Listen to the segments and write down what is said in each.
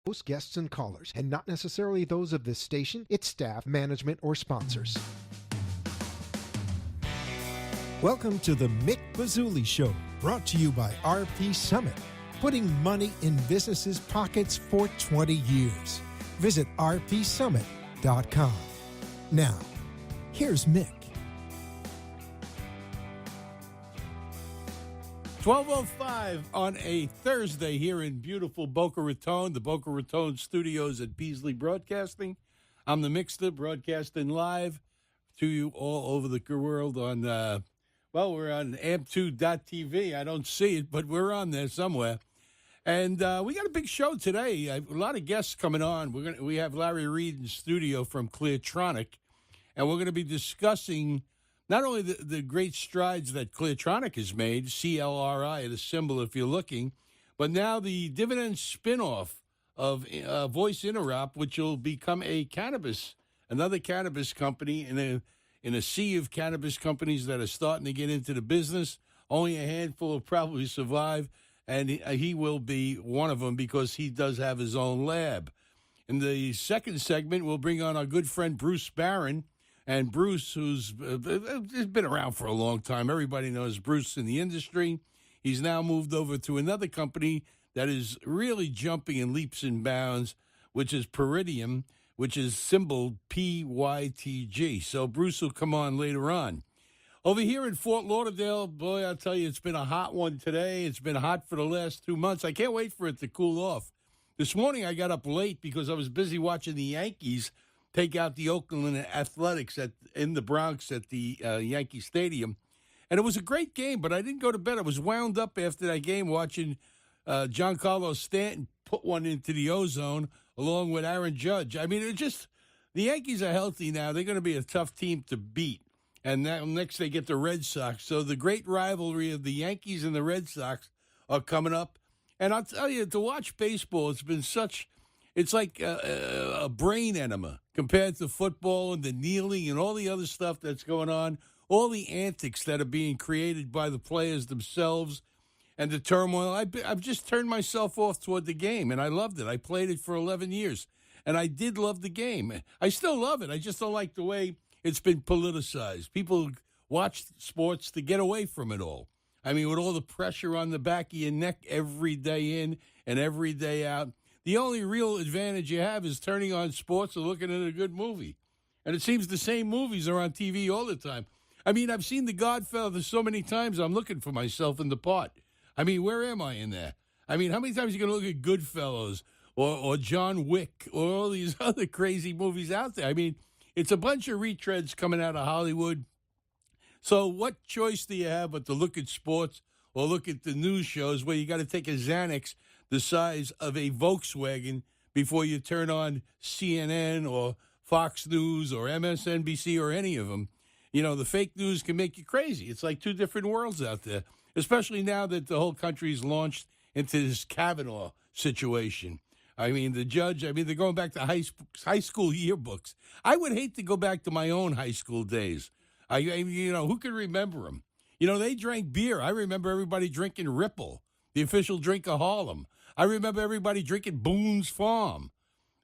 hosts, guests, and callers, and not necessarily those of this station, its staff, management, or sponsors. Welcome to the Mick Bazzuly Show, brought to you by RP Summit, putting money in businesses' pockets for 20 years. Visit rpsummit.com. Now, here's Mick. 12:05 on a Thursday here in beautiful Boca Raton, the Boca Raton studios at Bazsuly Broadcasting. I'm the Mixter, broadcasting live to you all over the world on, we're on amp2.tv. I don't see it, but we're on there somewhere. And we got a big show today. A lot of guests coming on. We have Larry Reed in studio from Cleartronic, and we're going to be discussing not only the great strides that Cleartronic has made, CLRI, the symbol if you're looking, but now the dividend spinoff of Voice Interop, which will become another cannabis company in a sea of cannabis companies that are starting to get into the business. Only a handful will probably survive, and he will be one of them because he does have his own lab. In the second segment, we'll bring on our good friend Bruce Barron. And Bruce, who's been around for a long time, everybody knows Bruce in the industry. He's now moved over to another company that is really jumping in leaps and bounds, which is Peridium, which is symbol PYTG. So Bruce will come on later on. Over here in Fort Lauderdale, boy, I'll tell you, it's been a hot one today. It's been hot for the last 2 months. I can't wait for it to cool off. This morning I got up late because I was busy watching the Yankees take out the Oakland Athletics in the Bronx at the Yankee Stadium. And it was a great game, but I didn't go to bed. I was wound up after that game watching Giancarlo Stanton put one into the ozone along with Aaron Judge. I mean, the Yankees are healthy now. They're going to be a tough team to beat. And now next they get the Red Sox. So the great rivalry of the Yankees and the Red Sox are coming up. And I'll tell you, to watch baseball, it's like a brain enema compared to football and the kneeling and all the other stuff that's going on, all the antics that are being created by the players themselves and the turmoil. I've just turned myself off toward the game, and I loved it. I played it for 11 years, and I did love the game. I still love it. I just don't like the way it's been politicized. People watch sports to get away from it all. I mean, with all the pressure on the back of your neck every day in and every day out, the only real advantage you have is turning on sports or looking at a good movie. And it seems the same movies are on TV all the time. I mean, I've seen The Godfather so many times, I'm looking for myself in the part. I mean, where am I in there? I mean, how many times are you going to look at Goodfellas or John Wick or all these other crazy movies out there? I mean, it's a bunch of retreads coming out of Hollywood. So what choice do you have but to look at sports or look at the news shows where you got to take a Xanax the size of a Volkswagen before you turn on CNN or Fox News or MSNBC or any of them? You know, the fake news can make you crazy. It's like two different worlds out there, especially now that the whole country's launched into this Kavanaugh situation. I mean, the judge, they're going back to high school yearbooks. I would hate to go back to my own high school days. Who can remember them? You know, they drank beer. I remember everybody drinking Ripple, the official drink of Harlem. I remember everybody drinking Boone's Farm,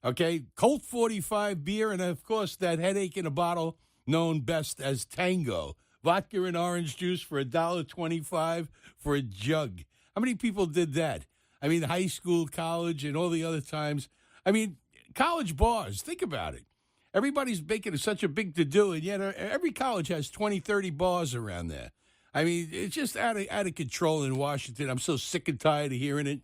okay? Colt 45 beer, and, of course, that headache in a bottle known best as Tango. Vodka and orange juice for $1.25 for a jug. How many people did that? I mean, high school, college, and all the other times. I mean, college bars, think about it. Everybody's making such a big to-do, and yet every college has 20, 30 bars around there. I mean, it's just out of control in Washington. I'm so sick and tired of hearing it.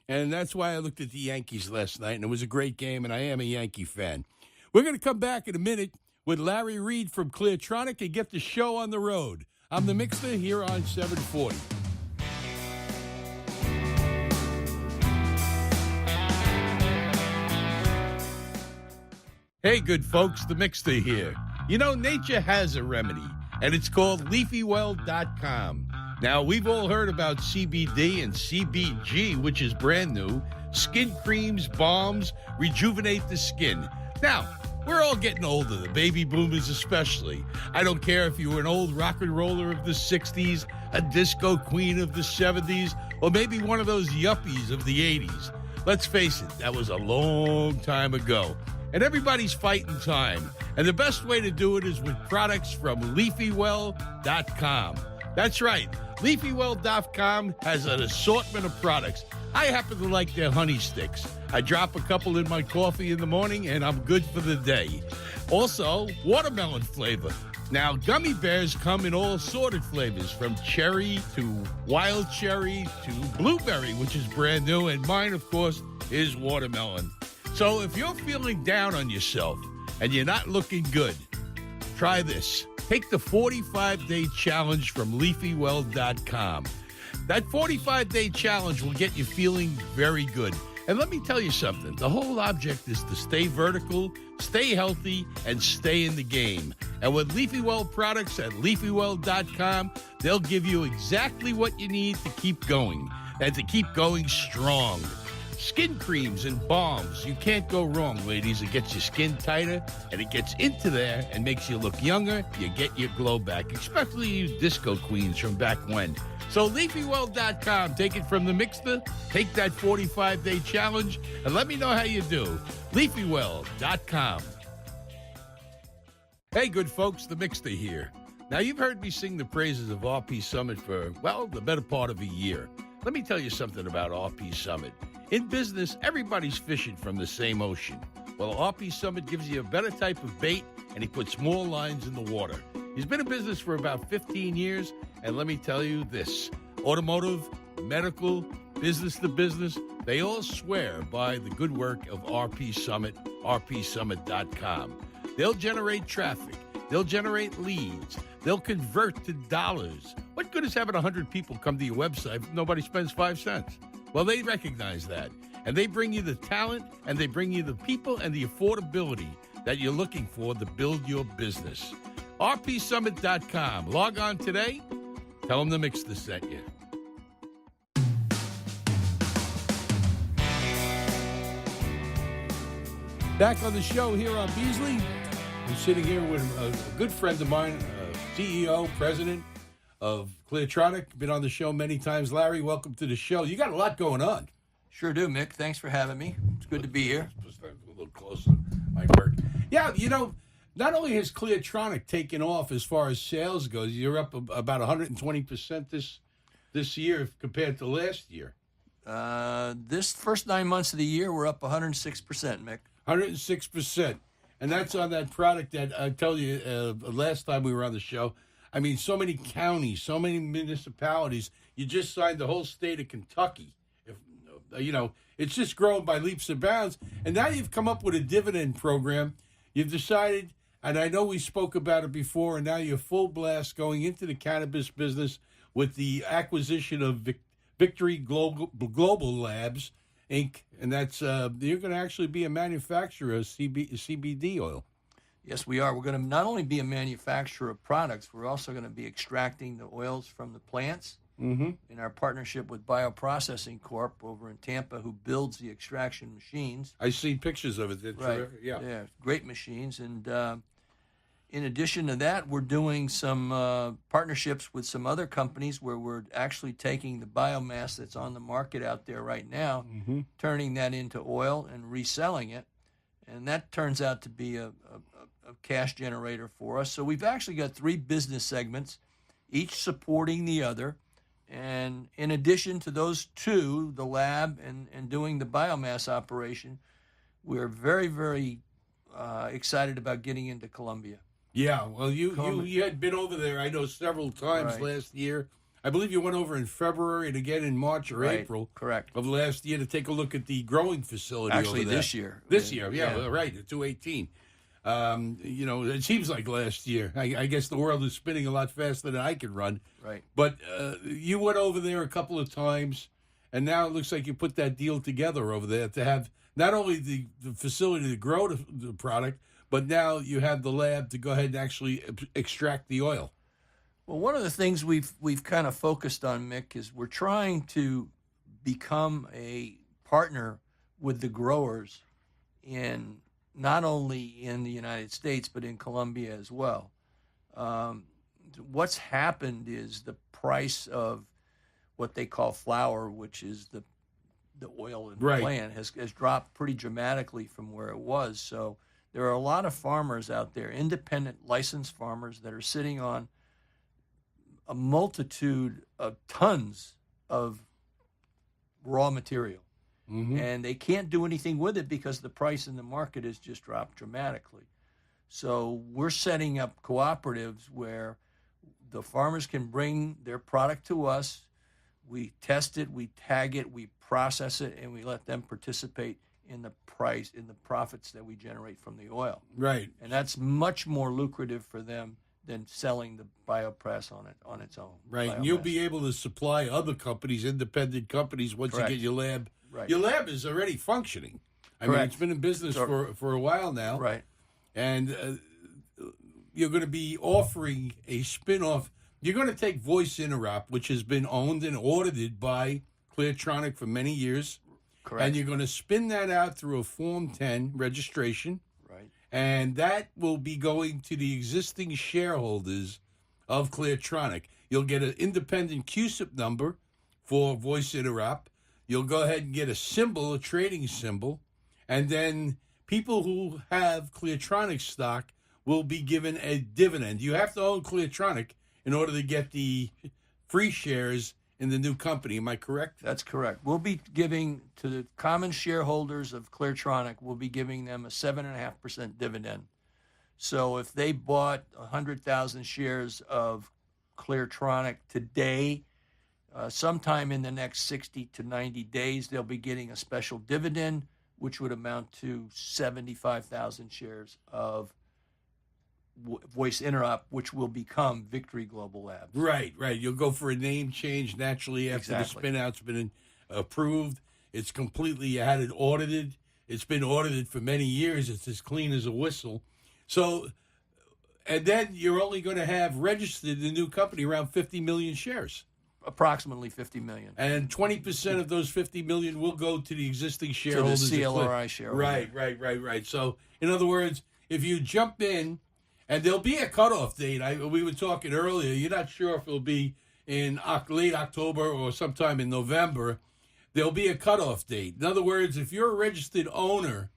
And that's why I looked at the Yankees last night, and it was a great game, and I am a Yankee fan. We're going to come back in a minute with Larry Reed from Cleartronic and get the show on the road. I'm the Mixer here on 740. Hey, good folks, the Mixer here. You know, nature has a remedy, and it's called LeafyWell.com. Now, we've all heard about CBD and CBG, which is brand new. Skin creams, balms, rejuvenate the skin. Now, we're all getting older, the baby boomers especially. I don't care if you were an old rock and roller of the 60s, a disco queen of the 70s, or maybe one of those yuppies of the 80s. let's face it, that was a long time ago. And everybody's fighting time. And the best way to do it is with products from LeafyWell.com. That's right. LeafyWell.com has an assortment of products. I happen to like their honey sticks. I drop a couple in my coffee in the morning, and I'm good for the day. Also, watermelon flavor. Now, gummy bears come in all assorted flavors, from cherry to wild cherry to blueberry, which is brand new, and mine, of course, is watermelon. So if you're feeling down on yourself and you're not looking good, try this. Take the 45-day challenge from LeafyWell.com. That 45-day challenge will get you feeling very good. And let me tell you something. The whole object is to stay vertical, stay healthy, and stay in the game. And with LeafyWell products at LeafyWell.com, they'll give you exactly what you need to keep going and to keep going strong. Skin creams and balms. You can't go wrong, ladies. It gets your skin tighter, and it gets into there and makes you look younger. You get your glow back, especially you disco queens from back when. So LeafyWell.com. Take it from the mixer. Take that 45-day challenge, and let me know how you do. LeafyWell.com. Hey, good folks, the Mixter here. Now, you've heard me sing the praises of RP Summit for, well, the better part of a year. Let me tell you something about RP Summit. In business, everybody's fishing from the same ocean. Well, RP Summit gives you a better type of bait, and he puts more lines in the water. He's been in business for about 15 years, and let me tell you this. Automotive, medical, business to business, they all swear by the good work of RP Summit, rpsummit.com. They'll generate traffic. They'll generate leads. They'll convert to dollars. What good is having 100 people come to your website if nobody spends 5 cents? Well, they recognize that, and they bring you the talent, and they bring you the people and the affordability that you're looking for to build your business. rpsummit.com. Log on today. Tell them the Mixter sent you. Back on the show here on Beasley. I'm sitting here with a good friend of mine, CEO, president of Cleartronic. Been on the show many times. Larry, welcome to the show. You got a lot going on. Sure do, Mick. Thanks for having me. It's good to be here. Just a little closer. Might work. Yeah, you know, not only has Cleartronic taken off as far as sales goes, you're up about 120% this year compared to last year. This first 9 months of the year, we're up 106%, Mick. 106%. And that's on that product that I told you last time we were on the show. I mean, so many counties, so many municipalities. You just signed the whole state of Kentucky. It's just grown by leaps and bounds. And now you've come up with a dividend program. You've decided, and I know we spoke about it before, and now you're full blast going into the cannabis business with the acquisition of Victory Global Labs, Inc., and that's you're going to actually be a manufacturer of CBD oil. Yes, we are. We're going to not only be a manufacturer of products, we're also going to be extracting the oils from the plants in our partnership with Bioprocessing Corp. over in Tampa, who builds the extraction machines. I see pictures of it. Right. Yeah, great machines. And in addition to that, we're doing some partnerships with some other companies where we're actually taking the biomass that's on the market out there right now, turning that into oil and reselling it. And that turns out to be a cash generator for us. So we've actually got 3 business segments, each supporting the other. And in addition to those 2, the lab and doing the biomass operation, we're very, very excited about getting into Colombia. Yeah, well, you had been over there, I know, several times last year. I believe you went over in February and again in March or April of last year to take a look at the growing facility Actually, over there. this year. This year, yeah. Right, the 218. It seems like last year. I guess the world is spinning a lot faster than I can run. Right. But you went over there a couple of times, and now it looks like you put that deal together over there to have not only the facility to grow the product, but now you have the lab to go ahead and actually extract the oil. Well, one of the things we've kind of focused on, Mick, is we're trying to become a partner with the growers in not only in the United States, but in Colombia as well. What's happened is the price of what they call flour, which is the the oil in Right. the plant has dropped pretty dramatically from where it was. So there are a lot of farmers out there, independent licensed farmers, that are sitting on a multitude of tons of raw material. Mm-hmm. And they can't do anything with it because the price in the market has just dropped dramatically. So we're setting up cooperatives where the farmers can bring their product to us. We test it, we tag it, we process it, and we let them participate in the price, in the profits that we generate from the oil. Right. And that's much more lucrative for them than selling the biopress on its own. Right. Biomass. And you'll be able to supply other companies, independent companies, once Correct. you get your lab. Right. Your lab is already functioning. I mean, Correct. it's been in business So- for a while now. Right. And you're going to be offering a spin-off. You're going to take Voice Interop, which has been owned and audited by Cleartronic for many years. Correct. And you're going to spin that out through a Form 10 registration. Right. And that will be going to the existing shareholders of Cleartronic. You'll get an independent QSIP number for Voice Interop. You'll go ahead and get a symbol, a trading symbol. And then people who have Cleartronic stock will be given a dividend. You have to own Cleartronic in order to get the free shares in the new company. Am I correct? That's correct. We'll be giving to the common shareholders of Cleartronic, we'll be giving them a 7.5% dividend. So if they bought 100,000 shares of Cleartronic today, sometime in the next 60 to 90 days, they'll be getting a special dividend, which would amount to 75,000 shares of Voice Interop, which will become Victory Global Labs. Right. You'll go for a name change naturally after Exactly. the spin-out's been approved. It's completely, you had it audited. It's been audited for many years. It's as clean as a whistle. So, and then you're only going to have registered the new company around 50 million shares. Approximately 50 million. And 20% of those 50 million will go to the existing shareholders. To the CLRI shareholders. Right. So, in other words, if you jump in, and there'll be a cutoff date. We were talking earlier. You're not sure if it'll be in late October or sometime in November. There'll be a cutoff date. In other words, if you're a registered owner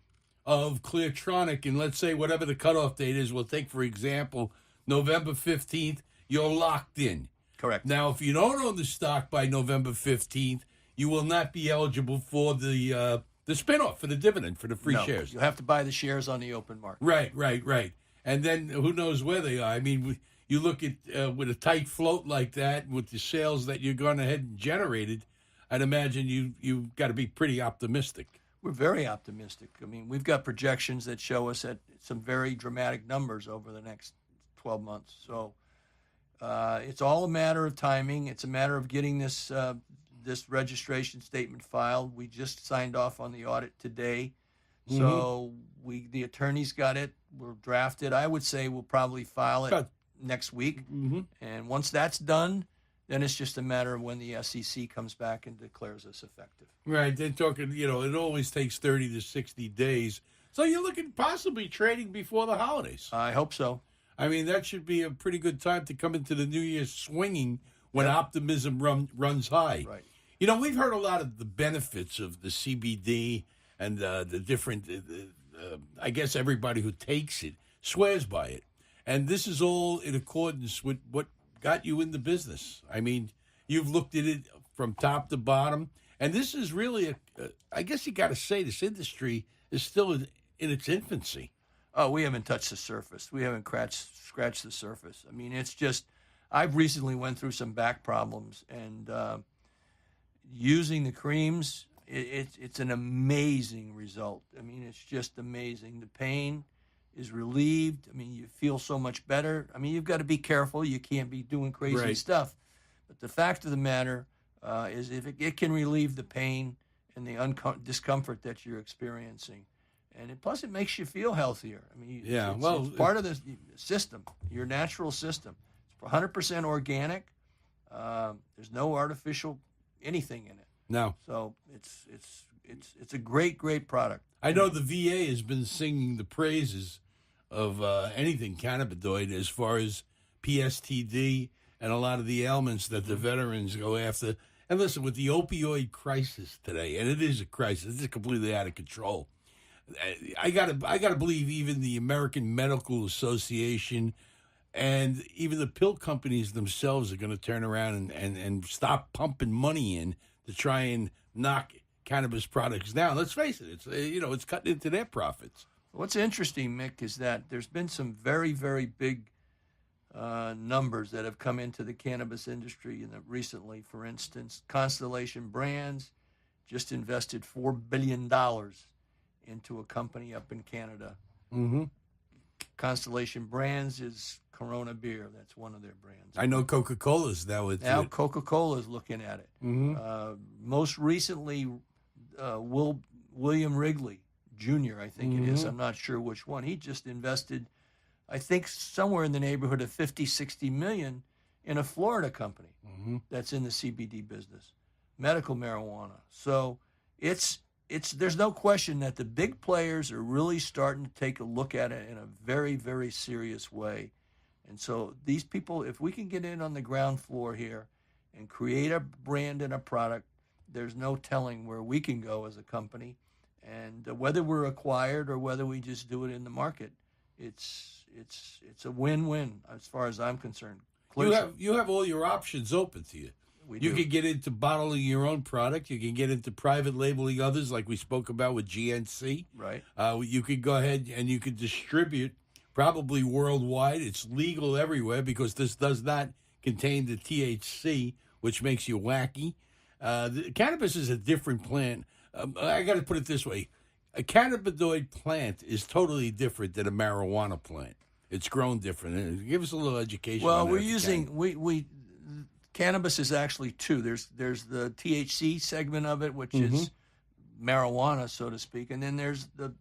of Cleartronic, and let's say whatever the cutoff date is, we'll take, for example, November 15th, you're locked in. Correct. Now, if you don't own the stock by November 15th, you will not be eligible for the spinoff, for the dividend, for the free shares. You have to buy the shares on the open market. Right. And then who knows where they are. I mean, you look at with a tight float like that, with the sales that you're going ahead and generated, I'd imagine you've got to be pretty optimistic. We're very optimistic. I mean, we've got projections that show us at some very dramatic numbers over the next 12 months. So it's all a matter of timing. It's a matter of getting this registration statement filed. We just signed off on the audit today. So the attorneys got it. We're drafted. I would say we'll probably file it next week. Mm-hmm. And once that's done, then it's just a matter of when the SEC comes back and declares us effective. Right. They're talking, it always takes 30 to 60 days. So you're looking possibly trading before the holidays. I hope so. I mean, that should be a pretty good time to come into the new year swinging when optimism runs high. Right. We've heard a lot of the benefits of the CBD and the different, I guess everybody who takes it swears by it. And this is all in accordance with what got you in the business. I mean, you've looked at it from top to bottom. And this is really, I guess you got to say, this industry is still in its infancy. Oh, we haven't touched the surface. We haven't scratched the surface. I mean, it's just, I've recently went through some back problems, and using the creams, it's an amazing result. I mean, it's just amazing. The pain is relieved. I mean, you feel so much better. I mean, you've got to be careful. You can't be doing crazy stuff. But the fact of the matter is if it can relieve the pain and the discomfort that you're experiencing. And plus, it makes you feel healthier. I mean, it's part of the system, your natural system. It's 100% organic. There's no artificial anything in it. No. So it's a great product. I know the VA has been singing the praises of anything cannabinoid as far as PSTD and a lot of the ailments that the veterans go after. And listen, with the opioid crisis today, and it is a crisis, it's completely out of control. I gotta believe even the American Medical Association and even the pill companies themselves are going to turn around and stop pumping money in to try and knock cannabis products down. Let's face it, it's cutting into their profits. What's interesting, Mick, is that there's been some very, very big numbers that have come into the cannabis industry recently. For instance, Constellation Brands just invested $4 billion into a company up in Canada. Mm-hmm. Constellation Brands is Corona beer. That's one of their brands. I know Coca-Cola's now. Now Coca-Cola is looking at it. Mm-hmm. Most recently, William Wrigley Jr., I think it is. I'm not sure which one. He just invested, I think, somewhere in the neighborhood of 50, 60 million in a Florida company that's in the CBD business, medical marijuana. So there's no question that the big players are really starting to take a look at it in a very, very serious way. And so these people, if we can get in on the ground floor here and create a brand and a product, there's no telling where we can go as a company. And whether we're acquired or whether we just do it in the market, it's a win-win as far as I'm concerned. You have all your options open to you. You can get into bottling your own product. You can get into private labeling others, like we spoke about with GNC. Right. You could go ahead and you could distribute probably worldwide. It's legal everywhere because this does not contain the THC, which makes you wacky. Cannabis is a different plant. I got to put it this way. A cannabinoid plant is totally different than a marijuana plant. It's grown different. Give us a little education. Well, we're using cannabis is actually two. There's the THC segment of it, which is marijuana, so to speak, and then there's the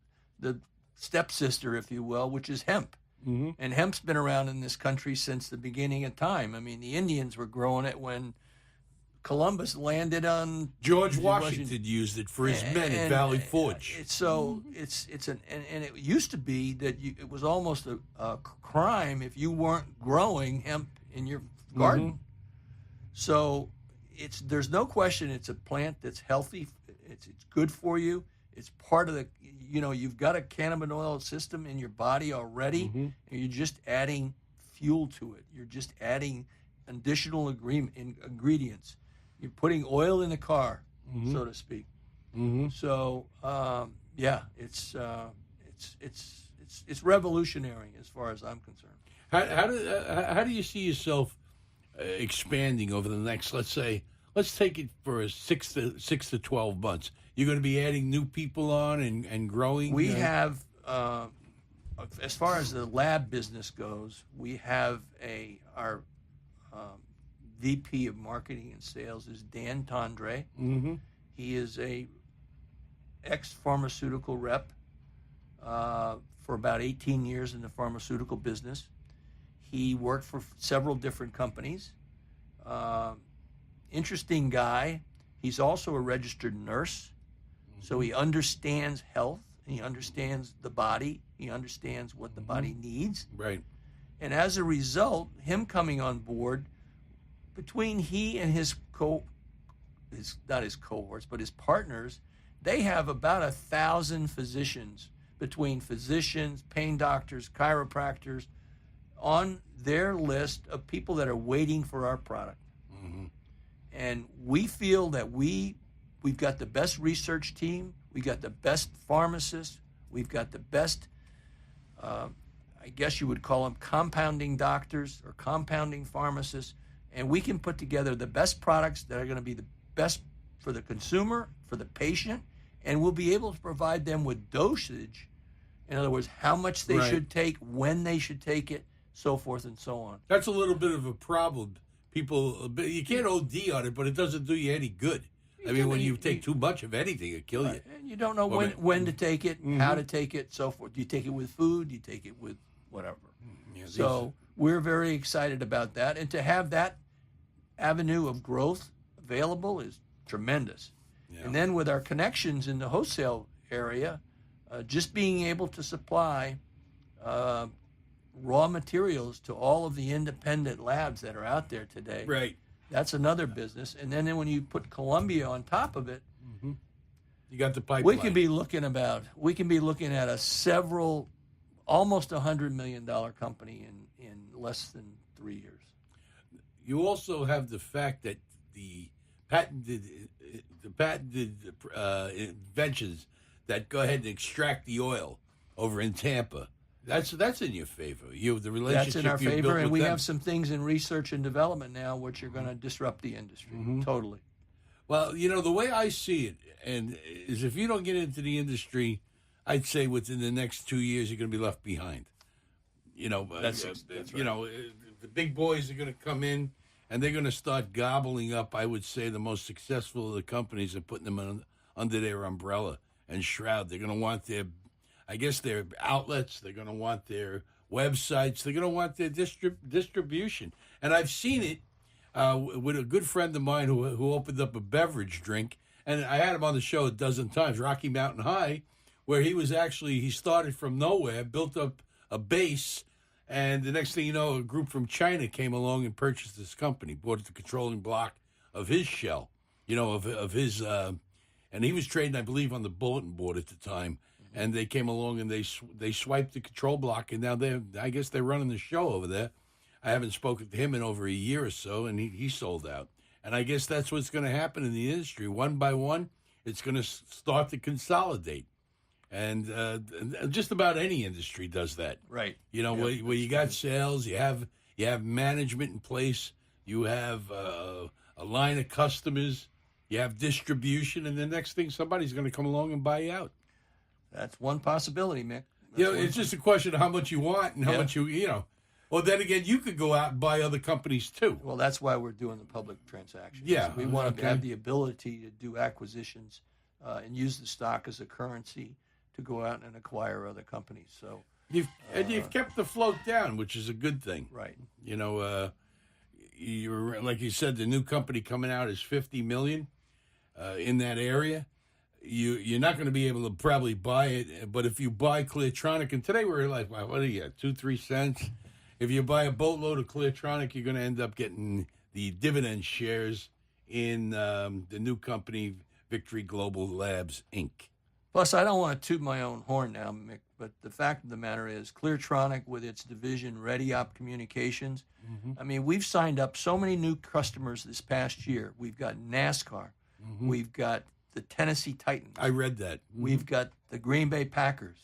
stepsister, if you will, which is hemp. And hemp's been around in this country since the beginning of time. I mean, the Indians were growing it when Columbus landed on George Washington used it for his men at Valley Forge. And it used to be that it was almost a crime if you weren't growing hemp in your garden. So there's no question it's a plant that's healthy. It's good for you. It's part of the, you've got a cannabinoid system in your body already, and you're just adding fuel to it. You're just adding additional ingredients. You're putting oil in the car, so to speak. So it's revolutionary as far as I'm concerned. How do you see yourself expanding over the next, let's take it for 6 to 12 months? You're going to be adding new people on and growing? We have, as far as the lab business goes, we have our VP of Marketing and Sales is Dan Tondre. He is a ex-pharmaceutical rep for about 18 years in the pharmaceutical business. He worked for several different companies. Interesting guy. He's also a registered nurse, so he understands health. He understands the body. He understands what the body needs. Right. And as a result, him coming on board, between he and his not his cohorts, but his partners, they have about 1,000 physicians, between physicians, pain doctors, chiropractors, on their list of people that are waiting for our product. And we feel that we've got the best research team, we've got the best pharmacists, we've got the best, I guess you would call them compounding doctors or compounding pharmacists, and we can put together the best products that are going to be the best for the consumer, for the patient, and we'll be able to provide them with dosage. In other words, how much they should take, when they should take it, so forth and so on. That's a little bit of a problem. People, you can't OD on it, but it doesn't do you any good. I mean, when you take too much of anything, it'll kill you. And you don't know when to take it, how to take it, so forth. Do you take it with food? Do you take it with whatever? So we're very excited about that. And to have that avenue of growth available is tremendous. Yeah. And then with our connections in the wholesale area, just being able to supply raw materials to all of the independent labs that are out there today. Right. That's another business. And then when you put Columbia on top of it, You got the pipeline. we can be looking at almost $100 million company in less than 3 years. You also have the fact that the patented inventions that go ahead and extract the oil over in Tampa. That's in your favor. The relationship That's in our you favor, built and with we them. have some things in research and development now which are going to disrupt the industry totally. Well, the way I see it, and is if you don't get into the industry, I'd say within the next 2 years you're going to be left behind. That's right. The big boys are going to come in, and they're going to start gobbling up, I would say, the most successful of the companies and putting them under their umbrella and shroud. They're going to want their outlets. They're going to want their websites. They're going to want their distribution. And I've seen it with a good friend of mine who opened up a beverage drink, and I had him on the show a dozen times, Rocky Mountain High, where he started from nowhere, built up a base, and the next thing you know, a group from China came along and purchased this company, bought the controlling block of his shell, of his, and he was trading, I believe, on the bulletin board at the time, and they came along and they swiped the control block, and now I guess they're running the show over there. I haven't spoken to him in over a year or so, and he sold out. And I guess that's what's going to happen in the industry. One by one, it's going to start to consolidate. And just about any industry does that. Right. Where you got sales, you have management in place, you have a line of customers, you have distribution, and the next thing, somebody's going to come along and buy you out. That's one possibility, Mick. It's just a question of how much you want and how much Well, then again, you could go out and buy other companies too. Well, that's why we're doing the public transactions. Yeah, we want to have the ability to do acquisitions and use the stock as a currency to go out and acquire other companies. So you've kept the float down, which is a good thing. Right. You're like you said, the new company coming out is $50 million in that area. You're not going to be able to probably buy it, but if you buy Cleartronic, and today we're like, what do you get, 2-3 cents? If you buy a boatload of Cleartronic, you're going to end up getting the dividend shares in the new company, Victory Global Labs, Inc. Plus, I don't want to toot my own horn now, Mick, but the fact of the matter is Cleartronic with its division, ReadyOp Communications, I mean, we've signed up so many new customers this past year. We've got NASCAR. We've got the Tennessee Titans. I read that. We've got the Green Bay Packers.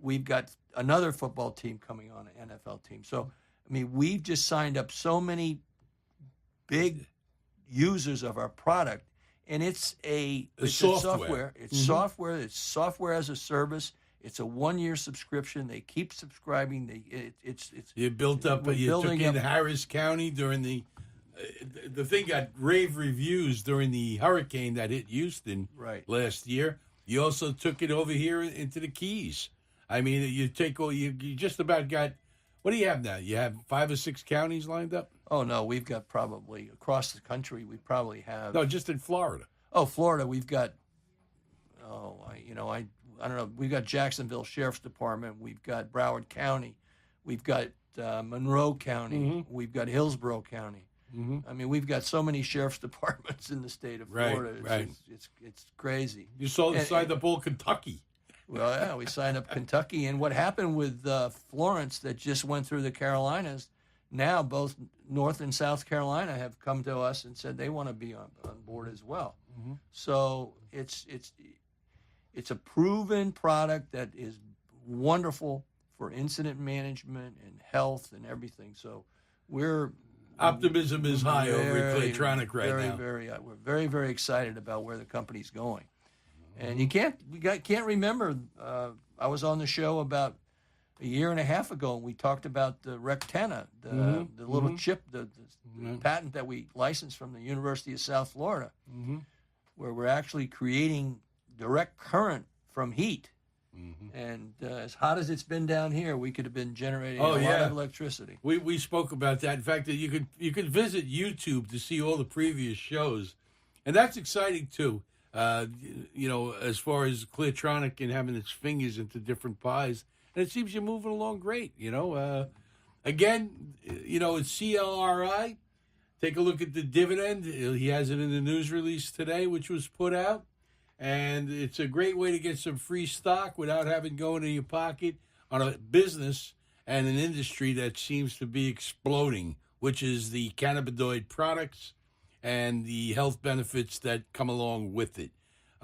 We've got another football team coming on, an NFL team. So, I mean, we've just signed up so many big users of our product, and it's software. It's software. It's software as a service. It's a 1-year subscription. They keep subscribing. You built up. You took in Harris County during the thing got rave reviews during the hurricane that hit Houston last year. You also took it over here into the Keys. I mean, you just about got. What do you have now? You have 5 or 6 counties lined up? Oh no, we've got probably across the country. We probably have. No, just in Florida. Oh, Florida, we've got. I don't know. We've got Jacksonville Sheriff's Department. We've got Broward County. We've got Monroe County. We've got Hillsborough County. I mean, we've got so many sheriff's departments in the state of Florida. It's crazy. You signed up all Kentucky. Well, yeah, we signed up Kentucky. And what happened with Florence that just went through the Carolinas, now both North and South Carolina have come to us and said they want to be on board as well. So it's a proven product that is wonderful for incident management and health and everything. So optimism is high over at Cleartronic right now. We're very, very excited about where the company's going. And you can't remember. I was on the show about a year and a half ago, and we talked about the Rectena, the little chip, the patent that we licensed from the University of South Florida, where we're actually creating direct current from heat. And as hot as it's been down here, we could have been generating a lot of electricity. We spoke about that. In fact, you could visit YouTube to see all the previous shows, and that's exciting too. As far as Cleartronic and having its fingers into different pies, and it seems you're moving along great. Again, it's CLRI. Take a look at the dividend. He has it in the news release today, which was put out. And it's a great way to get some free stock without having to go into your pocket on a business and an industry that seems to be exploding, which is the cannabinoid products and the health benefits that come along with it.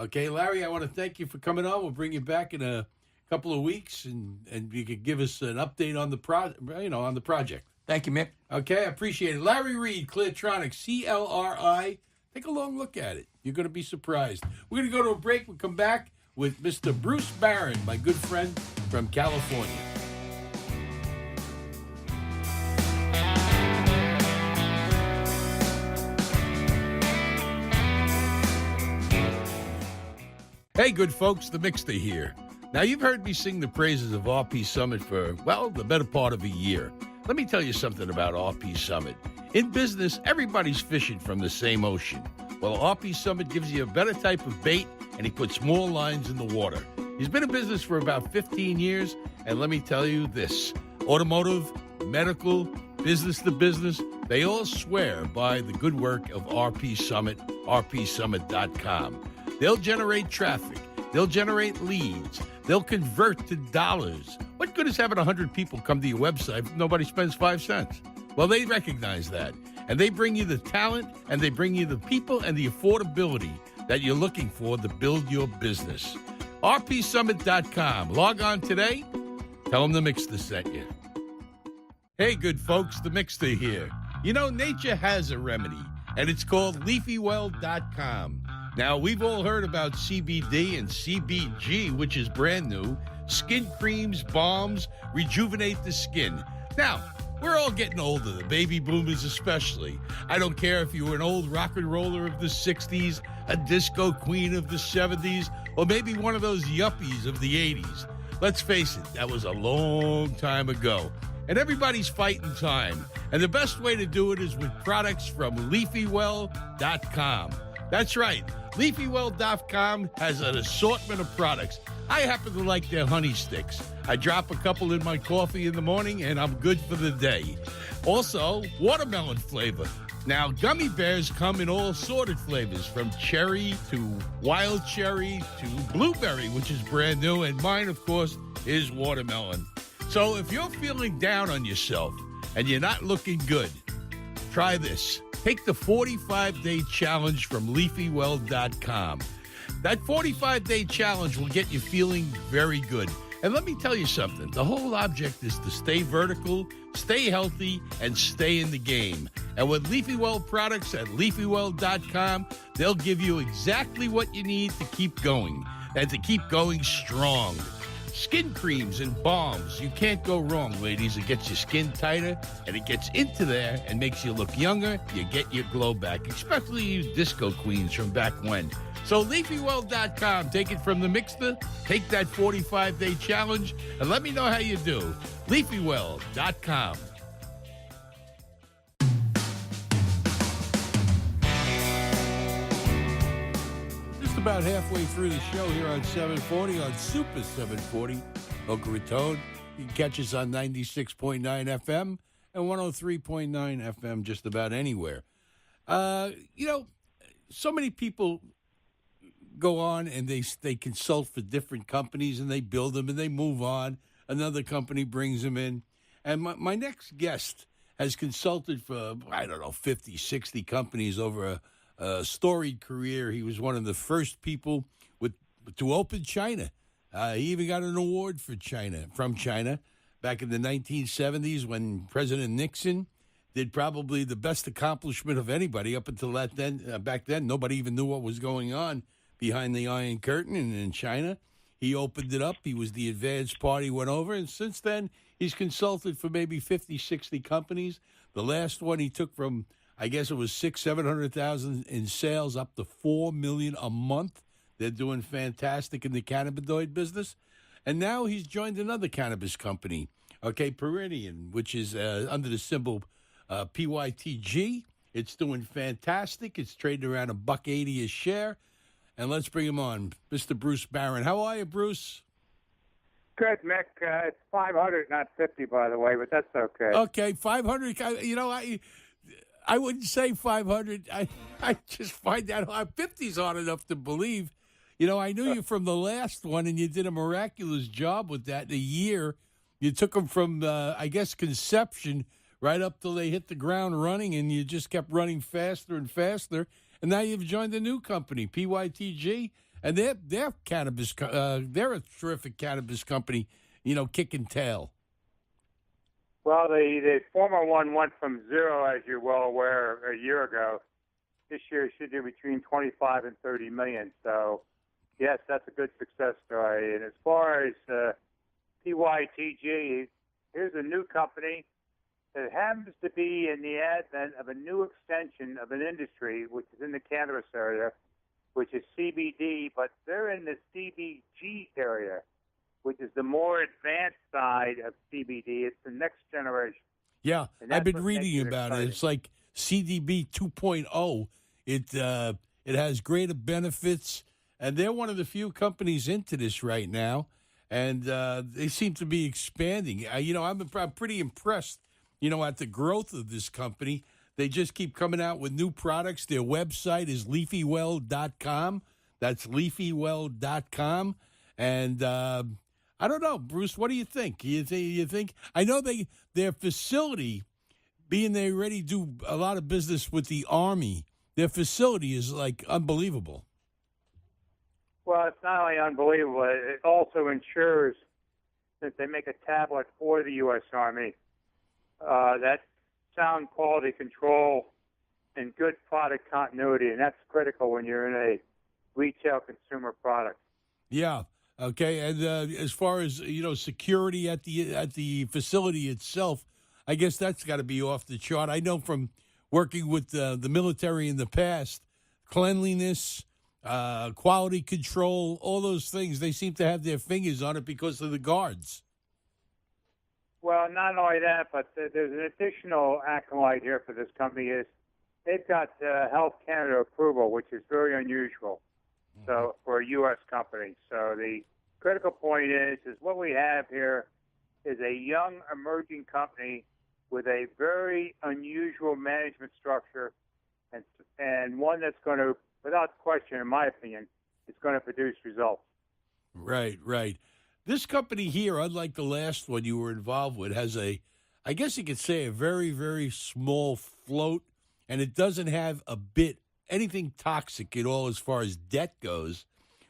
Okay, Larry, I want to thank you for coming on. We'll bring you back in a couple of weeks, and you could give us an update on the project. Thank you, Mick. Okay, I appreciate it. Larry Reed, Cleartronics, CLRI. Take a long look at it. You're going to be surprised. We're going to go to a break. We'll come back with Mr. Bruce Barron, my good friend from California. Hey, good folks, the Mixter here. Now, you've heard me sing the praises of RP Summit for, well, the better part of a year. Let me tell you something about RP Summit. In business, everybody's fishing from the same ocean. Well, RP Summit gives you a better type of bait, and he puts more lines in the water. He's been in business for about 15 years, and let me tell you this. Automotive, medical, business to business, they all swear by the good work of RP Summit, rpsummit.com. They'll generate traffic. They'll generate leads. They'll convert to dollars. What good is having 100 people come to your website if nobody spends 5 cents? Well, they recognize that. And they bring you the talent, and they bring you the people and the affordability that you're looking for to build your business. rpsummit.com. Log on today. Tell them the Mixter sent you. Hey, good folks, the Mixter here. You know, nature has a remedy, and it's called LeafyWell.com. Now, we've all heard about CBD and CBG, which is brand new. Skin creams, balms, rejuvenate the skin. Now, we're all getting older, the baby boomers especially. I don't care if you were an old rock and roller of the 60s, a disco queen of the 70s, or maybe one of those yuppies of the 80s. Let's face it, that was a long time ago. And everybody's fighting time. And the best way to do it is with products from LeafyWell.com. That's right. LeafyWell.com has an assortment of products. I happen to like their honey sticks. I drop a couple in my coffee in the morning, and I'm good for the day. Also, watermelon flavor. Now, gummy bears come in all sorted flavors, from cherry to wild cherry to blueberry, which is brand new, and mine, of course, is watermelon. So if you're feeling down on yourself and you're not looking good, try this. Take the 45-day challenge from LeafyWell.com. That 45-day challenge will get you feeling very good. And let me tell you something. The whole object is to stay vertical, stay healthy, and stay in the game. And with LeafyWell products at LeafyWell.com, they'll give you exactly what you need to keep going and to keep going strong. Skin creams and balms. You can't go wrong, ladies. It gets your skin tighter, and it gets into there and makes you look younger. You get your glow back, especially you disco queens from back when. So LeafyWell.com. Take it from the Mixter. Take that 45-day challenge, and let me know how you do. LeafyWell.com. About halfway through the show here on 740, on Super 740, Boca Raton. You can catch us on 96.9 FM and 103.9 FM just about anywhere. So many people go on and they consult for different companies, and they build them and they move on. Another company brings them in. And my next guest has consulted for, 50, 60 companies over a storied career. He was one of the first people to open China. He even got an award from China back in the 1970s when President Nixon did probably the best accomplishment of anybody up until back then. Nobody even knew what was going on behind the Iron Curtain in China. He opened it up. He was the advanced party, went over, and since then he's consulted for maybe 50, 60 companies. The last one he took from, I guess it was 700,000 in sales up to 4 million a month. They're doing fantastic in the cannabinoid business. And now he's joined another cannabis company, Peridian, which is under the symbol PYTG. It's doing fantastic. It's trading around $1.80 a share. And let's bring him on, Mr. Bruce Barron. How are you, Bruce? Good, Mick. It's 500, not 50, by the way, but that's okay. Okay, 500. I wouldn't say 500. I just find that 50's hard enough to believe. You know, I knew you from the last one, and you did a miraculous job with that in a year. You took them from, I guess, conception right up till they hit the ground running, and you just kept running faster and faster. And now you've joined a new company, PYTG, and they're cannabis. They're a terrific cannabis company. You know, kicking tail. Well, the former one went from zero, as you're well aware, a year ago. This year it should do between 25 and 30 million. So, yes, that's a good success story. And as far as PYTG, here's a new company that happens to be in the advent of a new extension of an industry, which is in the cannabis area, which is CBD, but they're in the CBG area, which is the more advanced side of CBD. It's the next generation. Yeah, I've been reading about it. It's like CDB 2.0. It has greater benefits, and they're one of the few companies into this right now, and they seem to be expanding. I'm pretty impressed, at the growth of this company. They just keep coming out with new products. Their website is leafywell.com. That's leafywell.com. And I don't know, Bruce, what do you think? You think? I know their facility, being they already do a lot of business with the Army, their facility is, like, unbelievable. Well, it's not only unbelievable, it also ensures that they make a tablet for the U.S. Army. That sound quality control and good product continuity, and that's critical when you're in a retail consumer product. Yeah. Okay. And as far as security at the facility itself, I guess that's got to be off the chart. I know from working with the military in the past, cleanliness, quality control, all those things, they seem to have their fingers on it because of the guards. Well, not only that, but there's an additional acolyte here for this company is they've got Health Canada approval, which is very unusual. So for a U.S. company. So the critical point is what we have here is a young emerging company with a very unusual management structure and one that's going to, without question, in my opinion, it's going to produce results. Right. This company here, unlike the last one you were involved with, has I guess you could say, a very, very small float, and it doesn't have anything toxic at all as far as debt goes,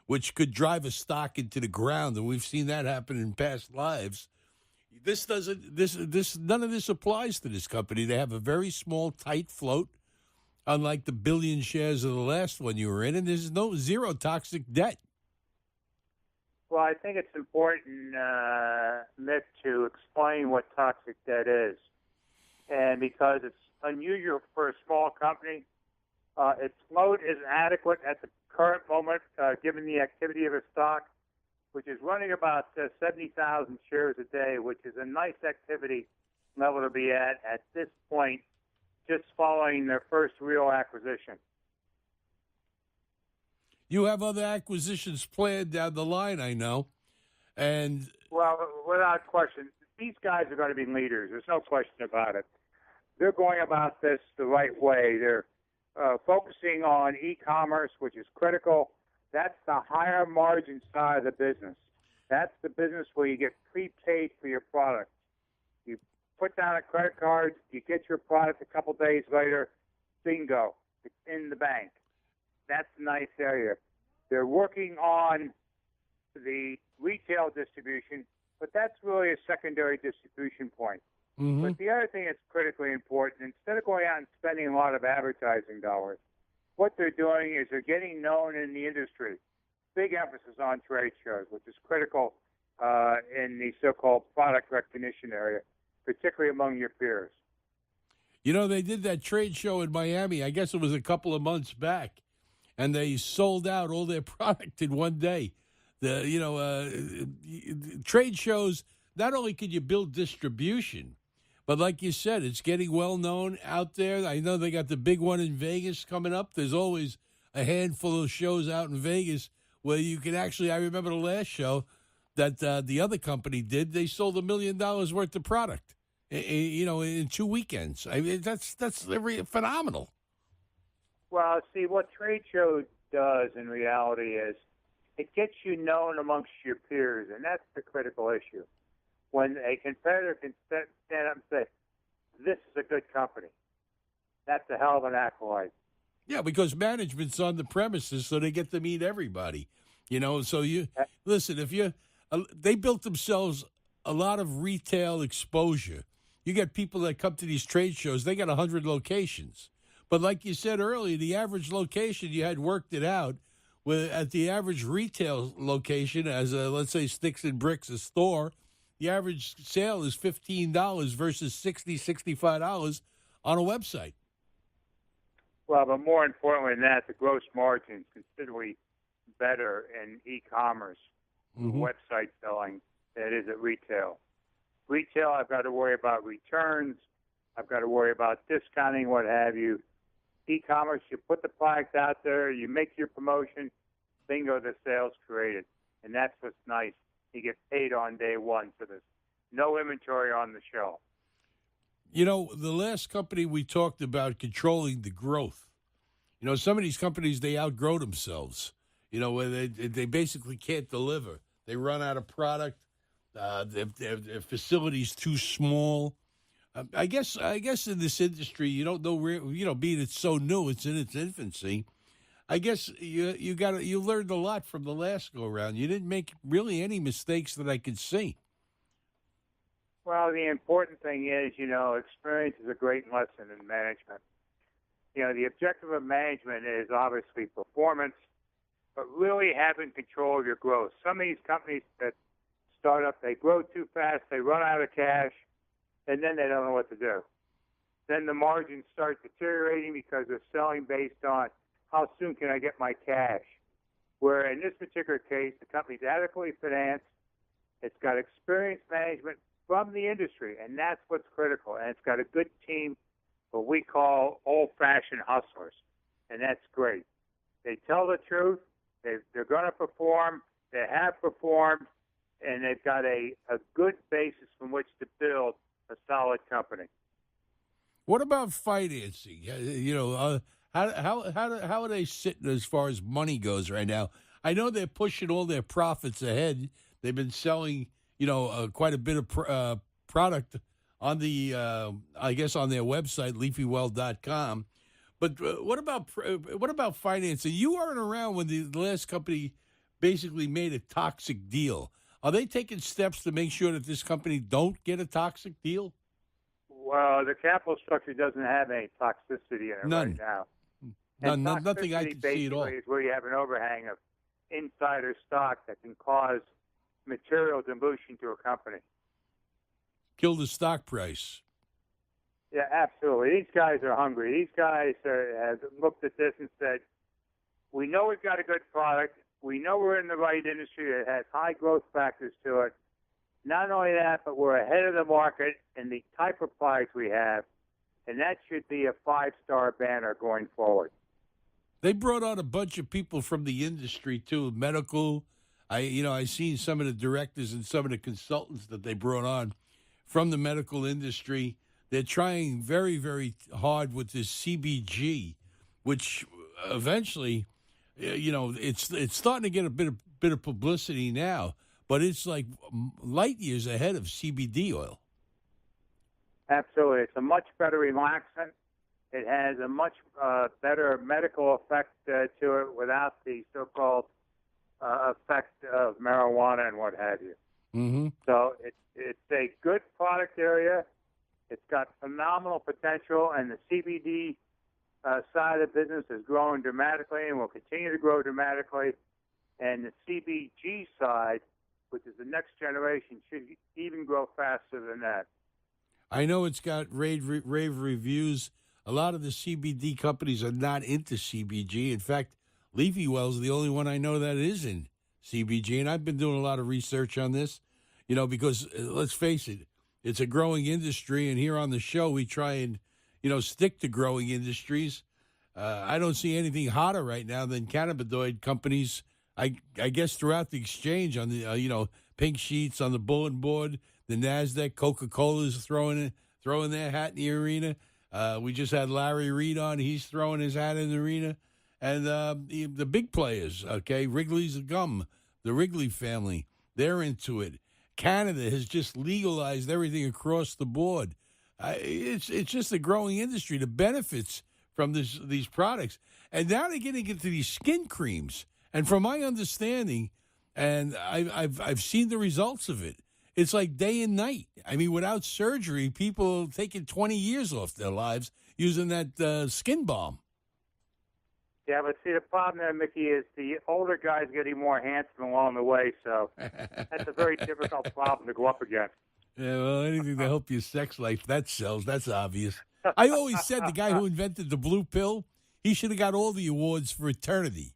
which could drive a stock into the ground, and we've seen that happen in past lives. None of this applies to this company. They have a very small, tight float, unlike the billion shares of the last one you were in, and there's zero toxic debt. Well, I think it's important, Mick, to explain what toxic debt is. And because it's unusual for a small company, its float is adequate at the current moment, given the activity of its stock, which is running about 70,000 shares a day, which is a nice activity level to be at this point, just following their first real acquisition. You have other acquisitions planned down the line, I know. And well, without question, these guys are going to be leaders. There's no question about it. They're going about this the right way. They're focusing on e-commerce, which is critical. That's the higher margin side of the business. That's the business where you get prepaid for your product. You put down a credit card, you get your product a couple days later, bingo, it's in the bank. That's a nice area. They're working on the retail distribution, but that's really a secondary distribution point. Mm-hmm. But the other thing that's critically important, instead of going out and spending a lot of advertising dollars, what they're doing is they're getting known in the industry. Big emphasis on trade shows, which is critical in the so-called product recognition area, particularly among your peers. They did that trade show in Miami, I guess it was a couple of months back, and they sold out all their product in one day. Trade shows, not only can you build distribution, but like you said, it's getting well known out there. I know they got the big one in Vegas coming up. There's always a handful of shows out in Vegas where you can actually, I remember the last show that the other company did, they sold $1 million worth of product in 2 weekends. I mean, that's phenomenal. Well, see, what trade show does in reality is it gets you known amongst your peers, and that's the critical issue. When a competitor can stand up and say, this is a good company, that's a hell of an accolade. Yeah, because management's on the premises, so they get to meet everybody. So you listen. They built themselves a lot of retail exposure. You get people that come to these trade shows; they got 100 locations. But like you said earlier, the average location you had worked it out with at the average retail location, as let's say Sticks and Bricks, a store, the average sale is $15 versus $65 on a website. Well, but more importantly than that, the gross margin is considerably better in e-commerce, website selling, than it is at retail. Retail, I've got to worry about returns. I've got to worry about discounting, what have you. E-commerce, you put the product out there, you make your promotion, bingo, the sale's created. And that's what's nice. You get paid on day one for this. No inventory on the shelf. The last company we talked about controlling the growth. Some of these companies, they outgrow themselves. Where they basically can't deliver. They run out of product. Their facility's too small. I guess in this industry, you don't know where, being it's so new, it's in its infancy. I guess you learned a lot from the last go around. You didn't make really any mistakes that I could see. Well, the important thing is, experience is a great lesson in management. The objective of management is obviously performance, but really having control of your growth. Some of these companies that start up, they grow too fast, they run out of cash, and then they don't know what to do. Then the margins start deteriorating because they're selling based on how soon can I get my cash. Where in this particular case, the company's adequately financed, it's got experienced management from the industry, and that's what's critical. And it's got a good team, what we call old-fashioned hustlers, and that's great. They tell the truth. They're going to perform. They have performed, and they've got a good basis from which to build a solid company. What about financing? How are they sitting as far as money goes right now? I know they're pushing all their profits ahead. They've been selling, quite a bit of product on the, I guess, on their website, leafywell.com. But what about financing? You weren't around when the last company basically made a toxic deal. Are they taking steps to make sure that this company don't get a toxic deal? Well, the capital structure doesn't have any toxicity in it right now. Nothing I can see at all. Is where you have an overhang of insider stock that can cause material dilution to a company. Kill the stock price. Yeah, absolutely. These guys are hungry. These guys have looked at this and said, we know we've got a good product. We know we're in the right industry that has high growth factors to it. Not only that, but we're ahead of the market in the type of products we have, and that should be a 5-star banner going forward. They brought on a bunch of people from the industry too, medical. I seen some of the directors and some of the consultants that they brought on from the medical industry. They're trying very, very hard with this CBG, which eventually, it's starting to get a bit of publicity now, but it's like light years ahead of CBD oil. Absolutely. It's a much better relaxant. It has a much better medical effect to it without the so-called effect of marijuana and what have you. Mm-hmm. So it's a good product area. It's got phenomenal potential, and the CBD side of the business is growing dramatically and will continue to grow dramatically. And the CBG side, which is the next generation, should even grow faster than that. I know it's got rave reviews. A lot of the CBD companies are not into CBG. In fact, Leafy Well's the only one I know that is in CBG, and I've been doing a lot of research on this, because let's face it, it's a growing industry, and here on the show we try and, stick to growing industries. I don't see anything hotter right now than cannabinoid companies, I guess, throughout the exchange on the, pink sheets on the bulletin board. The NASDAQ, Coca-Cola's throwing their hat in the arena. We just had Larry Reed on. He's throwing his hat in the arena. And the big players, okay, Wrigley's Gum, the Wrigley family, they're into it. Canada has just legalized everything across the board. It's just a growing industry. The benefits from these products. And now they're getting into these skin creams. And from my understanding, and I've seen the results of it, it's like day and night. I mean, without surgery, people taking 20 years off their lives using that skin balm. Yeah, but see, the problem there, Mickey, is the older guys getting more handsome along the way, so that's a very difficult problem to go up against. Yeah, well, anything to help your sex life, that sells. That's obvious. I always said the guy who invented the blue pill, he should have got all the awards for eternity.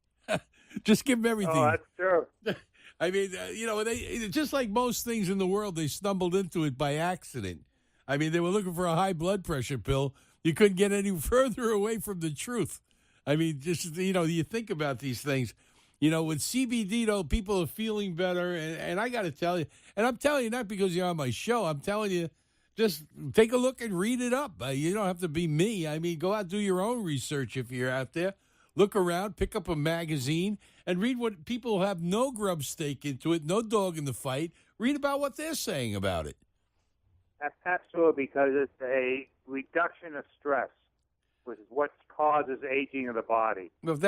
Just give him everything. Oh, that's true. I mean, they just like most things in the world, they stumbled into it by accident. I mean, they were looking for a high blood pressure pill. You couldn't get any further away from the truth. I mean, just, you think about these things. With CBD, though, people are feeling better. And I got to tell you, and I'm telling you not because you're on my show. I'm telling you, just take a look and read it up. You don't have to be me. I mean, go out, do your own research if you're out there. Look around, pick up a magazine, and read what people who have no grub stake into it, no dog in the fight. Read about what they're saying about it. Absolutely, because it's a reduction of stress, which is what causes aging of the body. Well, if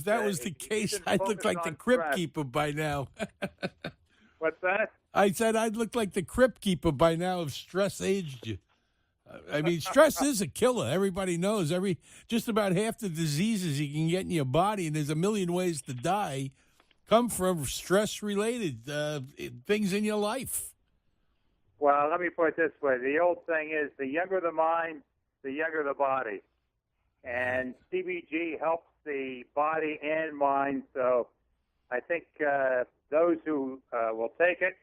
that was the case, I'd look like the crypt keeper by now. What's that? I said I'd look like the crypt keeper by now if stress aged you. I mean, stress is a killer. Everybody knows. Just about half the diseases you can get in your body, and there's a million ways to die, come from stress-related things in your life. Well, let me put it this way. The old thing is, the younger the mind, the younger the body. And CBG helps the body and mind, so I think those who will take it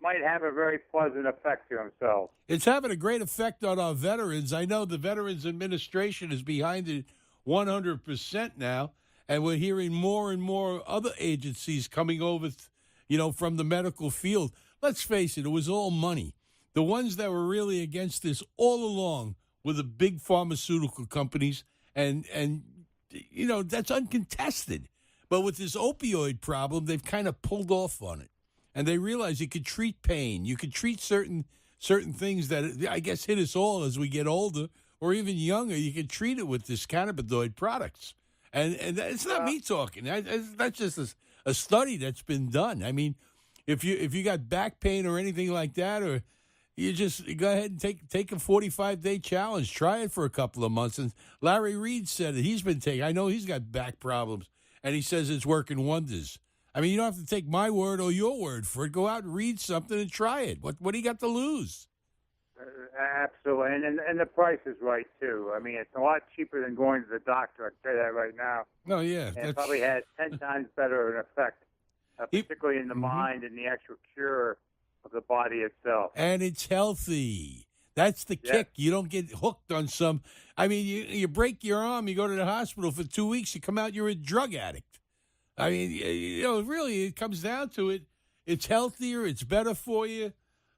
might have a very pleasant effect to themselves. It's having a great effect on our veterans. I know the Veterans Administration is behind it 100% now, and we're hearing more and more other agencies coming over, from the medical field. Let's face it was all money. The ones that were really against this all along were the big pharmaceutical companies, and that's uncontested. But with this opioid problem, they've kind of pulled off on it. And they realize you could treat pain. You could treat certain things that I guess hit us all as we get older or even younger. You can treat it with this cannabinoid products. And it's not me talking. That's just a study that's been done. I mean, if you got back pain or anything like that, or you just go ahead and take a 45-day challenge. Try it for a couple of months. And Larry Reed said that he's been taking. I know he's got back problems, and he says it's working wonders. I mean, you don't have to take my word or your word for it. Go out and read something and try it. What do you got to lose? Absolutely, and the price is right too. I mean, it's a lot cheaper than going to the doctor. I can tell you that right now. Oh yeah, and it probably has 10 times better an effect, particularly in the mind and the actual cure of the body itself. And it's healthy. That's the kick. You don't get hooked on some. I mean, you break your arm, you go to the hospital for 2 weeks, you come out, you're a drug addict. I mean, really, it comes down to it. It's healthier, it's better for you,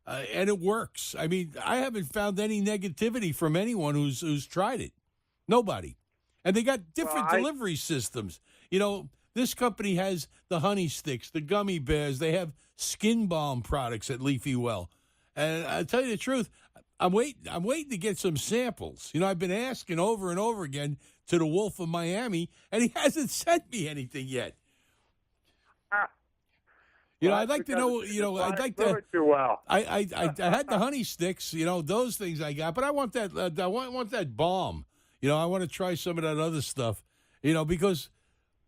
and it works. I mean, I haven't found any negativity from anyone who's tried it. Nobody. And they got different delivery systems. This company has the honey sticks, the gummy bears. They have skin balm products at Leafy Well. And I'll tell you the truth, I'm waiting to get some samples. I've been asking over and over again to the Wolf of Miami, and he hasn't sent me anything yet. I'd like to know. I'd like to. Too well. I had the honey sticks. Those things I got, but I want that. I want that balm. I want to try some of that other stuff. Because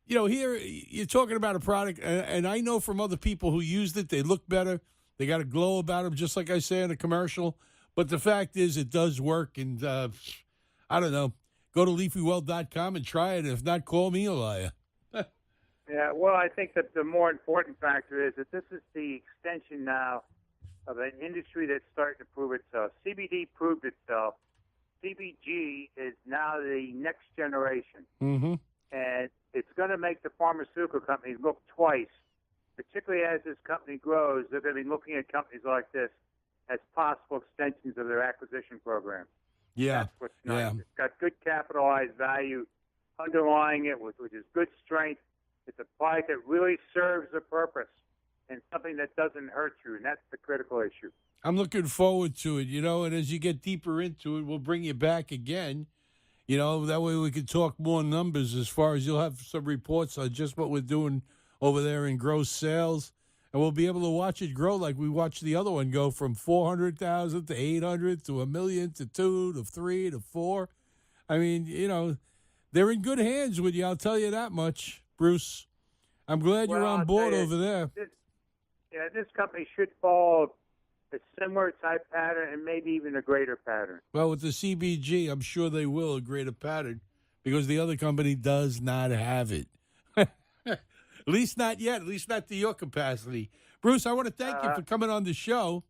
here you're talking about a product, and I know from other people who used it, they look better. They got a glow about them, just like I say in a commercial. But the fact is, it does work, and I don't know. Go to leafywell.com and try it. If not, call me a liar. Yeah, well, I think that the more important factor is that this is the extension now of an industry that's starting to prove itself. CBD proved itself. CBG is now the next generation. Mm-hmm. And it's going to make the pharmaceutical companies look twice particularly as this company grows, they're going to be looking at companies like this as possible extensions of their acquisition program. Yeah. That's what's nice. Yeah. It's got good capitalized value underlying it, which is good strength. It's a product that really serves a purpose and something that doesn't hurt you, and that's the critical issue. I'm looking forward to it, and as you get deeper into it, we'll bring you back again. That way we can talk more numbers as far as you'll have some reports on just what we're doing over there in gross sales. And we'll be able to watch it grow like we watched the other one go from 400,000 to 800 to 1 million to 2 to 3 to 4. I mean, they're in good hands with you, I'll tell you that much, Bruce. I'm glad you're on board over there. This company should follow a similar type pattern and maybe even a greater pattern. Well, with the CBG, I'm sure they will a greater pattern because the other company does not have it. At least not yet, at least not to your capacity. Bruce, I want to thank you for coming on the show.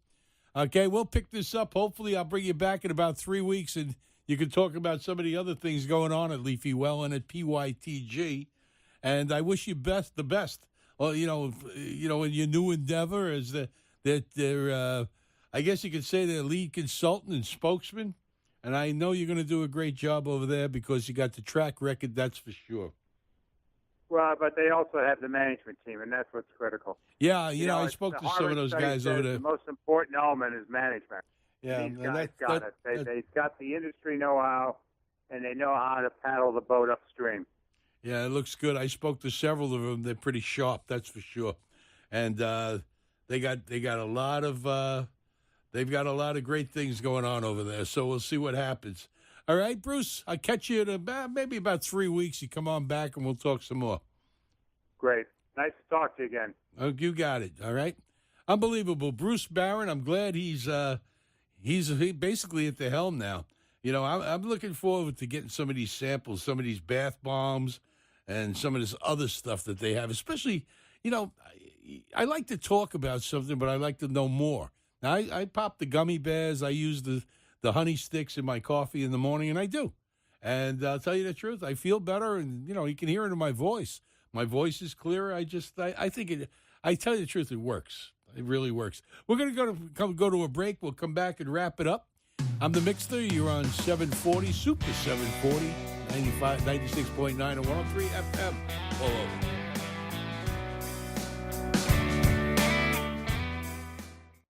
Okay, we'll pick this up. Hopefully, I'll bring you back in about 3 weeks, and you can talk about some of the other things going on at Leafy Well and at PYTG. And I wish you the best. Well, in your new endeavor as they're I guess you could say they're lead consultant and spokesman. And I know you're going to do a great job over there because you got the track record, that's for sure. Well, but they also have the management team, and that's what's critical. Yeah, I spoke to some of those guys over there. The most important element is management. Yeah, these guys got it. They've got the industry know-how, and they know how to paddle the boat upstream. Yeah, it looks good. I spoke to several of them. They're pretty sharp, that's for sure. And they got a lot of they've got a lot of great things going on over there. So we'll see what happens. All right, Bruce, I'll catch you in maybe about 3 weeks. You come on back and we'll talk some more. Great. Nice to talk to you again. Oh, you got it. All right. Unbelievable. Bruce Barron, I'm glad he's basically at the helm now. I'm looking forward to getting some of these samples, some of these bath bombs and some of this other stuff that they have. Especially, I like to talk about something, but I like to know more. Now, I pop the gummy bears. I use the honey sticks in my coffee in the morning, and I do. And I'll tell you the truth, I feel better, and, you can hear it in my voice. My voice is clearer. I think I tell you the truth, it works. It really works. We're going to go to a break. We'll come back and wrap it up. I'm the Mixter. You're on 740, Super 740, 96.9 and 103 FM. All over.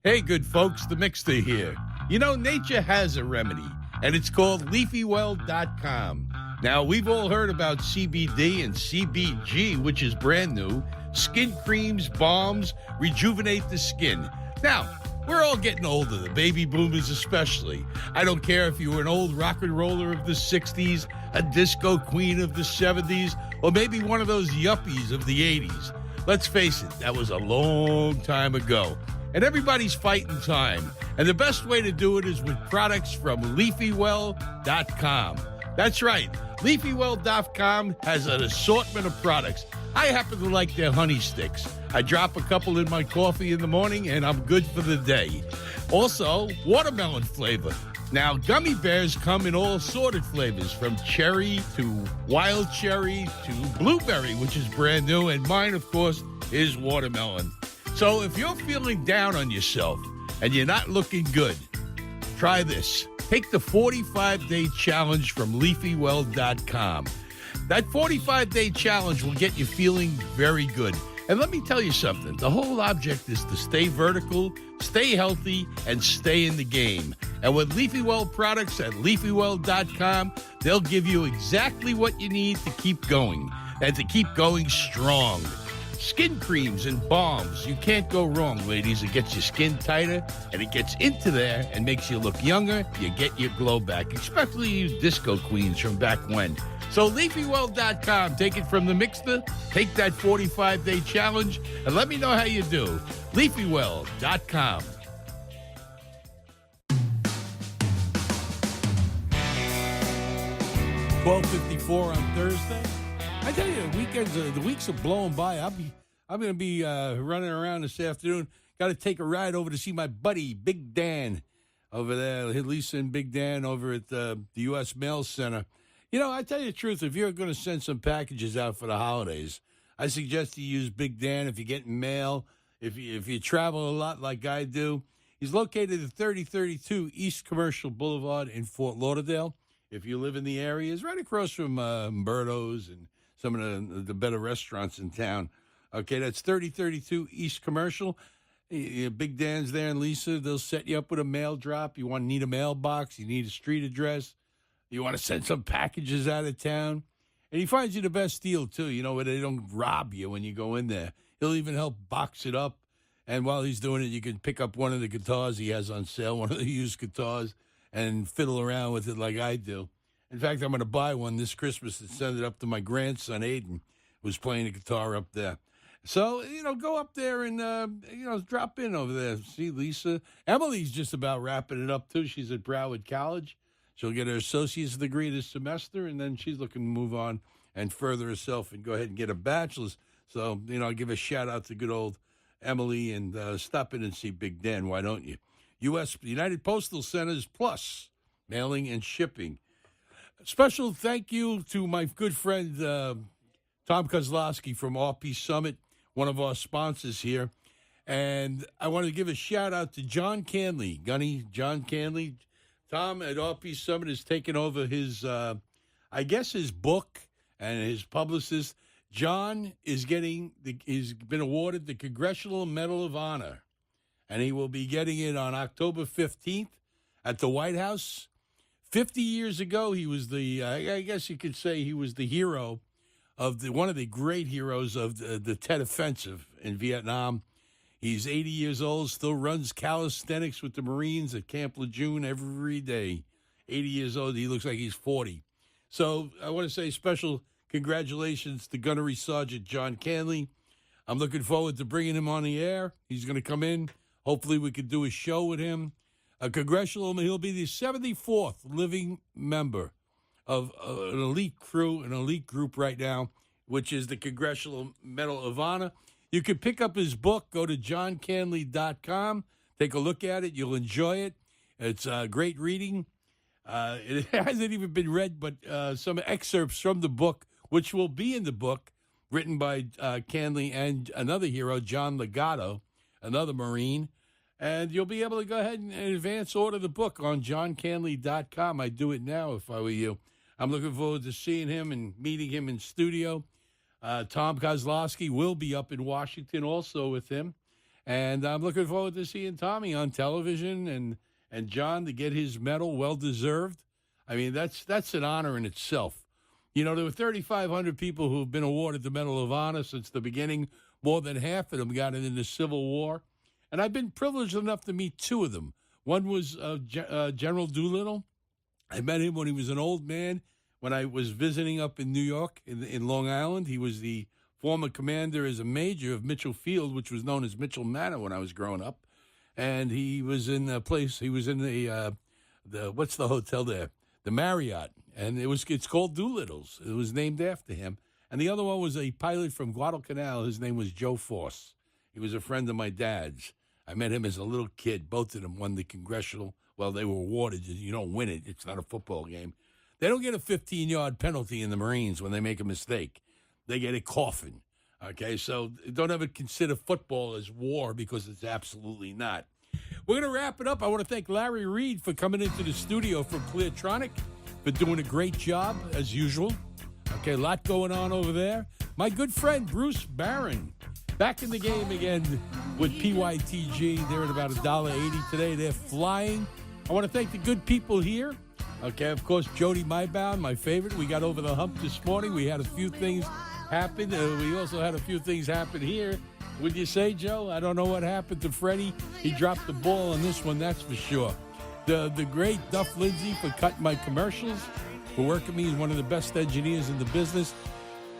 Hey, good folks, the Mixter here. Nature has a remedy, and it's called LeafyWell.com. Now, we've all heard about CBD and CBG, which is brand new. Skin creams, balms, rejuvenate the skin. Now, we're all getting older, the baby boomers especially. I don't care if you were an old rock and roller of the 60s, a disco queen of the 70s, or maybe one of those yuppies of the 80s. Let's face it, that was a long time ago. And everybody's fighting time. And the best way to do it is with products from LeafyWell.com. That's right. LeafyWell.com has an assortment of products. I happen to like their honey sticks. I drop a couple in my coffee in the morning, and I'm good for the day. Also, watermelon flavor. Now, gummy bears come in all sorted flavors, from cherry to wild cherry to blueberry, which is brand new, and mine, of course, is watermelon. So if you're feeling down on yourself and you're not looking good, try this. Take the 45-day challenge from LeafyWell.com. That 45-day challenge will get you feeling very good. And let me tell you something. The whole object is to stay vertical, stay healthy, and stay in the game. And with Leafy Well products at LeafyWell.com, they'll give you exactly what you need to keep going and to keep going strong. Skin creams and balms. You can't go wrong, ladies. It gets your skin tighter, and it gets into there and makes you look younger. You get your glow back, especially you disco queens from back when. So LeafyWell.com. Take it from the Mixter. Take that 45-day challenge, and let me know how you do. LeafyWell.com. 12:54 on Thursday. I tell you, the weeks are blowing by. I'm going to be running around this afternoon. Got to take a ride over to see my buddy, Big Dan, over there. Lisa and Big Dan over at the U.S. Mail Center. I tell you the truth, if you're going to send some packages out for the holidays, I suggest you use Big Dan if you're getting mail, if you travel a lot like I do. He's located at 3032 East Commercial Boulevard in Fort Lauderdale. If you live in the area, it's right across from Umberto's and some of the better restaurants in town. Okay, that's 3032 East Commercial. Big Dan's there and Lisa, they'll set you up with a mail drop. You need a mailbox, you need a street address, you want to send some packages out of town. And he finds you the best deal, too, where they don't rob you when you go in there. He'll even help box it up. And while he's doing it, you can pick up one of the guitars he has on sale, one of the used guitars, and fiddle around with it like I do. In fact, I'm going to buy one this Christmas and send it up to my grandson, Aiden, who's playing the guitar up there. So, go up there and, drop in over there. See Lisa. Emily's just about wrapping it up, too. She's at Broward College. She'll get her associate's degree this semester, and then she's looking to move on and further herself and go ahead and get a bachelor's. So, I'll give a shout-out to good old Emily and stop in and see Big Dan. Why don't you? United Postal Centers Plus, mailing and shipping. Special thank you to my good friend Tom Kozlowski from RP Summit, one of our sponsors here. And I want to give a shout-out to John Canley, John Canley. Tom at RP Summit has taken over his book and his publicist. John he's been awarded the Congressional Medal of Honor, and he will be getting it on October 15th at the White House. 50 years ago, he was I guess you could say he was the hero of one of the great heroes of the Tet Offensive in Vietnam. He's 80 years old, still runs calisthenics with the Marines at Camp Lejeune every day. 80 years old, he looks like he's 40. So I want to say special congratulations to Gunnery Sergeant John Canley. I'm looking forward to bringing him on the air. He's going to come in. Hopefully we could do a show with him. He'll be the 74th living member of an elite crew, an elite group right now, which is the Congressional Medal of Honor. You can pick up his book. Go to johncanley.com. Take a look at it. You'll enjoy it. It's great reading. It hasn't even been read, but some excerpts from the book, which will be in the book, written by Canley and another hero, John Legato, another Marine. And you'll be able to go ahead and advance order the book on johncanley.com. I'd do it now if I were you. I'm looking forward to seeing him and meeting him in studio. Tom Kozlowski will be up in Washington also with him. And I'm looking forward to seeing Tommy on television and John to get his medal, well-deserved. I mean, that's an honor in itself. There were 3,500 people who have been awarded the Medal of Honor since the beginning. More than half of them got it in the Civil War. And I've been privileged enough to meet two of them. One was General Doolittle. I met him when he was an old man, when I was visiting up in New York, in Long Island. He was the former commander as a major of Mitchell Field, which was known as Mitchell Manor when I was growing up. And he was in the what's the hotel there? The Marriott. And it's called Doolittle's. It was named after him. And the other one was a pilot from Guadalcanal. His name was Joe Force. He was a friend of my dad's. I met him as a little kid. Both of them won the congressional. Well, they were awarded. You don't win it. It's not a football game. They don't get a 15-yard penalty in the Marines when they make a mistake. They get a coffin. Okay, so don't ever consider football as war, because it's absolutely not. We're going to wrap it up. I want to thank Larry Reed for coming into the studio from Cleartronic, for doing a great job, as usual. Okay, a lot going on over there. My good friend, Bruce Barron, back in the game again with PYTG. They're at about $1.80 today. They're flying. I want to thank the good people here. Okay, of course, Jody Mybound, my favorite. We got over the hump this morning. We had a few things happen. We also had a few things happen here. Would you say, Joe? I don't know what happened to Freddie. He dropped the ball on this one, that's for sure. The great Duff Lindsay for cutting my commercials, for working me. He's one of the best engineers in the business.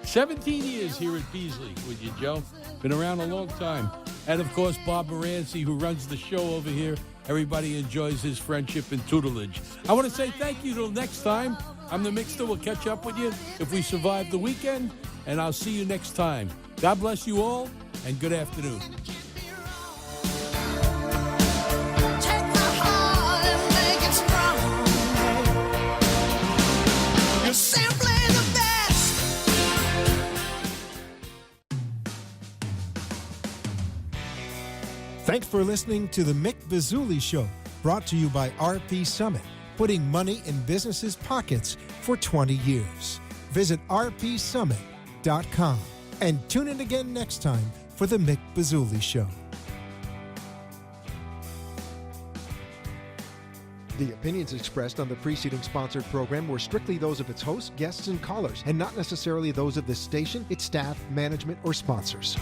17 years here at Beasley with you, Joe. Been around a long time. And, of course, Bob Moranci, who runs the show over here. Everybody enjoys his friendship and tutelage. I want to say thank you till next time. I'm the Mixter. We'll catch up with you if we survive the weekend, and I'll see you next time. God bless you all, and good afternoon. for listening to the Mick Bazzuly Show, brought to you by RP Summit, putting money in businesses' pockets for 20 years. Visit rpsummit.com and tune in again next time for the Mick Bazzuly Show. The opinions expressed on the preceding sponsored program were strictly those of its hosts, guests, and callers, and not necessarily those of this station, its staff, management, or sponsors.